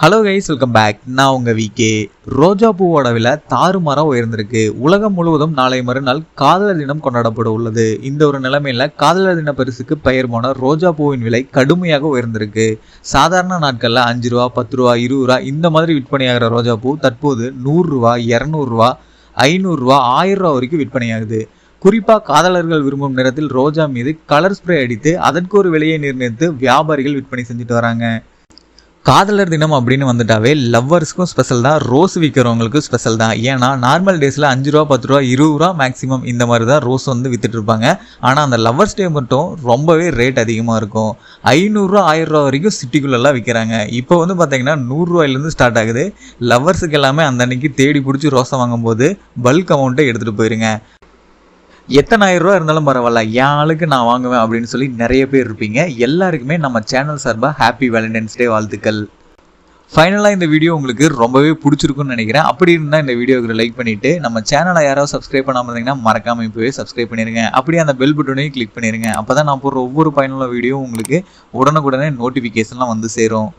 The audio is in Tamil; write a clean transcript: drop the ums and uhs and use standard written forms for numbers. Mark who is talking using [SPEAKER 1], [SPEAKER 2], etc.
[SPEAKER 1] Hello guys, welcome back. நான் உங்கள் விகே. ரோஜா பூவோட விலை தாறுமாறாக உயர்ந்திருக்கு. உலகம் முழுவதும் நாளை மறுநாள் காதலர் தினம் கொண்டாடப்பட உள்ளது. இந்த ஒரு நிலைமையில் காதலர் தின பரிசுக்கு பெயர் போன ரோஜா பூவின் விலை கடுமையாக உயர்ந்திருக்கு. சாதாரண நாட்களில் 5 ரூபா, 10 ரூபா, 20 ரூபா இந்த மாதிரி விற்பனையாகிற ரோஜா பூ தற்போது 100 ரூபா, 200 ரூபா, 500 ரூபா, 1000 ரூபா வரைக்கும் விற்பனையாகுது. குறிப்பாக காதலர்கள் விரும்பும் நிறத்தில் ரோஜா மீது கலர் ஸ்ப்ரே அடித்து அதற்கு ஒரு விலையை நிர்ணயித்து வியாபாரிகள் விற்பனை செஞ்சுட்டு வராங்க. காதலர் தினம் அப்படின்னு வந்துட்டாவே லவ்வர்ஸ்க்கும் ஸ்பெஷல் தான், ரோஸ் விற்கிறவங்களுக்கும் ஸ்பெஷல் தான். ஏன்னா நார்மல் டேஸில் 5 ரூபா, 10 ரூபா, 20 ரூபா மேக்ஸிமம் இந்த மாதிரி தான் ரோஸ் வந்து வித்துட்டு இருப்பாங்க. ஆனால் அந்த லவ்வர்ஸ் டே மட்டும் ரொம்பவே ரேட் அதிகமாக இருக்கும். 500 ரூபா, 1000 ரூபா வரைக்கும் சிட்டிக்குள்ளெல்லாம் விற்கிறாங்க. இப்போ வந்து பார்த்தீங்கன்னா 100 ரூபாயிலேருந்து ஸ்டார்ட் ஆகுது. லவ்வர்ஸுக்கு எல்லாமே அந்த அன்னைக்கு தேடி பிடிச்சி ரோஸை வாங்கும்போது பல்க் அமௌண்ட்டை எடுத்துகிட்டு போயிருங்க. எத்தனை 1000 ரூபா இருந்தாலும் பரவாயில்ல, என் ஆளுக்கு நான் வாங்குவேன் அப்படின்னு சொல்லி நிறைய பேர் இருப்பீங்க. எல்லாருக்குமே நம்ம சேனல் சார்பாக ஹாப்பி வேலண்டைன்ஸ் டே வாழ்த்துக்கள். ஃபைனலாக இந்த வீடியோ உங்களுக்கு ரொம்பவே பிடிச்சிருக்குன்னு நினைக்கிறேன். அப்படி இருந்தால் இந்த வீடியோவுக்கு லைக் பண்ணிவிட்டு நம்ம சேனலை யாராவது சப்ஸ்கிரைப் பண்ணாமல் இருந்தீங்கன்னா மறக்காமல் இப்போவே சப்ஸ்கிரைப் பண்ணிடுங்க. அப்படியே அந்த பெல் பட்டனையும் கிளிக் பண்ணிடுங்க. அப்போ தான் நான் போடுற ஒவ்வொரு பயனுள்ள வீடியோ உங்களுக்கு உடனுக்குடனே நோட்டிஃபிகேஷன்லாம் வந்து சேரும்.